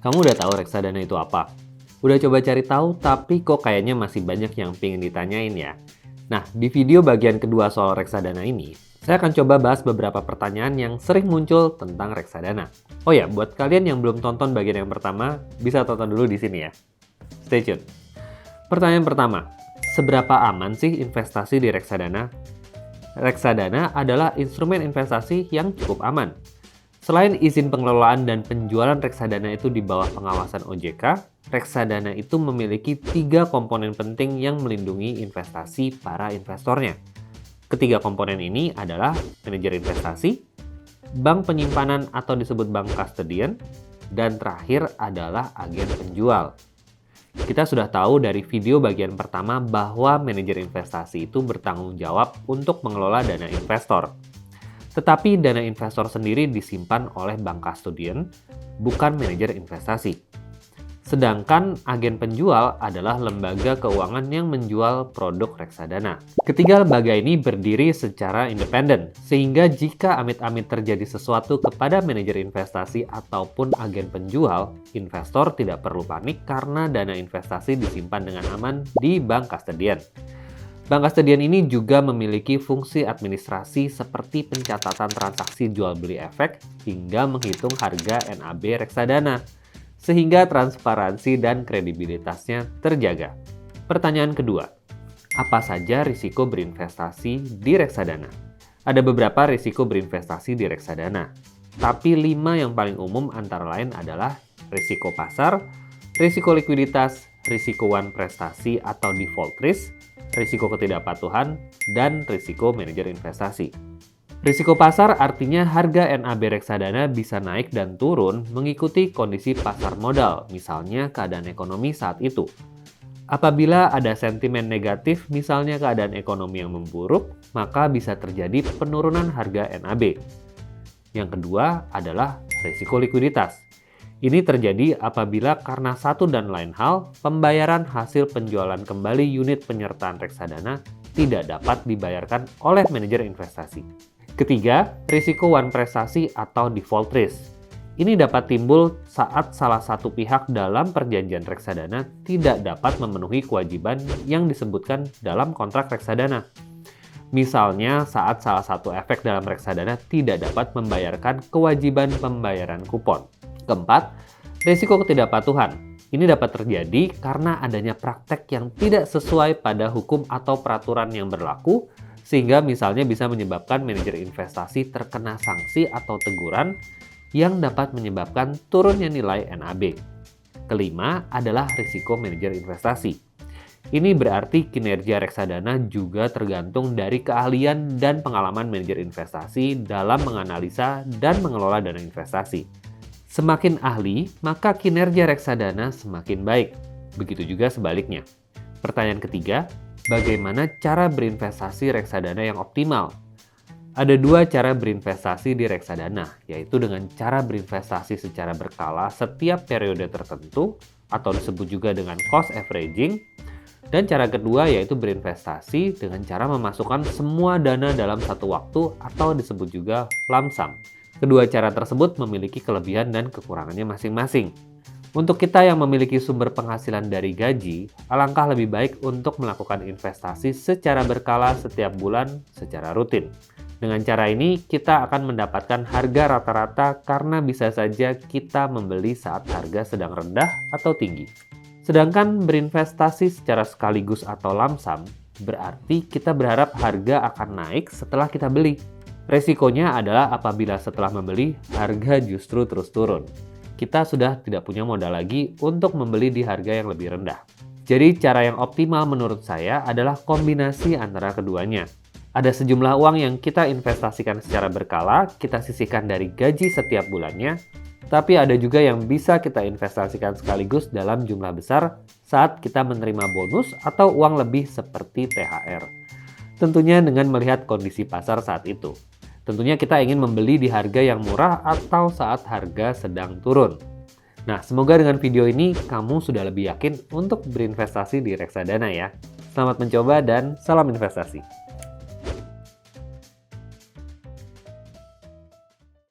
Kamu udah tahu reksadana itu apa? Udah coba cari tahu, tapi kok kayaknya masih banyak yang pengen ditanyain ya? Nah, di video bagian kedua soal reksadana ini, saya akan coba bahas beberapa pertanyaan yang sering muncul tentang reksadana. Oh ya, buat kalian yang belum tonton bagian yang pertama, bisa tonton dulu di sini ya. Stay tune. Pertanyaan pertama, seberapa aman sih investasi di reksadana? Reksadana adalah instrumen investasi yang cukup aman. Selain izin pengelolaan dan penjualan reksadana itu di bawah pengawasan OJK, reksadana itu memiliki 3 komponen penting yang melindungi investasi para investornya. Ketiga komponen ini adalah manajer investasi, bank penyimpanan atau disebut bank custodian, dan terakhir adalah agen penjual. Kita sudah tahu dari video bagian pertama bahwa manajer investasi itu bertanggung jawab untuk mengelola dana investor. Tetapi dana investor sendiri disimpan oleh bank custodian, bukan manajer investasi. Sedangkan agen penjual adalah lembaga keuangan yang menjual produk reksadana. Ketiga lembaga ini berdiri secara independen, sehingga jika amit-amit terjadi sesuatu kepada manajer investasi ataupun agen penjual, investor tidak perlu panik karena dana investasi disimpan dengan aman di bank custodian. Bank custodian ini juga memiliki fungsi administrasi seperti pencatatan transaksi jual beli efek hingga menghitung harga NAB reksadana, sehingga transparansi dan kredibilitasnya terjaga. Pertanyaan kedua, apa saja risiko berinvestasi di reksadana? Ada beberapa risiko berinvestasi di reksadana, tapi 5 yang paling umum antara lain adalah risiko pasar, risiko likuiditas, risiko wan prestasi atau default risk, risiko ketidakpatuhan, dan risiko manajer investasi. Risiko pasar artinya harga NAB reksadana bisa naik dan turun mengikuti kondisi pasar modal, misalnya keadaan ekonomi saat itu. Apabila ada sentimen negatif, misalnya keadaan ekonomi yang memburuk, maka bisa terjadi penurunan harga NAB. Yang kedua adalah risiko likuiditas. Ini terjadi apabila karena satu dan lain hal, pembayaran hasil penjualan kembali unit penyertaan reksadana tidak dapat dibayarkan oleh manajer investasi. Ketiga, risiko wan prestasi atau default risk. Ini dapat timbul saat salah satu pihak dalam perjanjian reksadana tidak dapat memenuhi kewajiban yang disebutkan dalam kontrak reksadana. Misalnya saat salah satu efek dalam reksadana tidak dapat membayarkan kewajiban pembayaran kupon. Keempat, risiko ketidakpatuhan. Ini dapat terjadi karena adanya praktek yang tidak sesuai pada hukum atau peraturan yang berlaku, sehingga misalnya bisa menyebabkan manajer investasi terkena sanksi atau teguran yang dapat menyebabkan turunnya nilai NAB. Kelima adalah risiko manajer investasi. Ini berarti kinerja reksadana juga tergantung dari keahlian dan pengalaman manajer investasi dalam menganalisa dan mengelola dana investasi. Semakin ahli, maka kinerja reksadana semakin baik. Begitu juga sebaliknya. Pertanyaan ketiga, bagaimana cara berinvestasi reksadana yang optimal? Ada 2 cara berinvestasi di reksadana, yaitu dengan cara berinvestasi secara berkala setiap periode tertentu, atau disebut juga dengan cost averaging, dan cara kedua yaitu berinvestasi dengan cara memasukkan semua dana dalam satu waktu, atau disebut juga lump sum. Kedua cara tersebut memiliki kelebihan dan kekurangannya masing-masing. Untuk kita yang memiliki sumber penghasilan dari gaji, alangkah lebih baik untuk melakukan investasi secara berkala setiap bulan secara rutin. Dengan cara ini, kita akan mendapatkan harga rata-rata karena bisa saja kita membeli saat harga sedang rendah atau tinggi. Sedangkan berinvestasi secara sekaligus atau lump sum, berarti kita berharap harga akan naik setelah kita beli. Resikonya adalah apabila setelah membeli, harga justru terus turun. Kita sudah tidak punya modal lagi untuk membeli di harga yang lebih rendah. Jadi cara yang optimal menurut saya adalah kombinasi antara keduanya. Ada sejumlah uang yang kita investasikan secara berkala, kita sisihkan dari gaji setiap bulannya, tapi ada juga yang bisa kita investasikan sekaligus dalam jumlah besar saat kita menerima bonus atau uang lebih seperti THR. Tentunya dengan melihat kondisi pasar saat itu. Tentunya kita ingin membeli di harga yang murah atau saat harga sedang turun. Nah, semoga dengan video ini kamu sudah lebih yakin untuk berinvestasi di reksadana ya. Selamat mencoba dan salam investasi.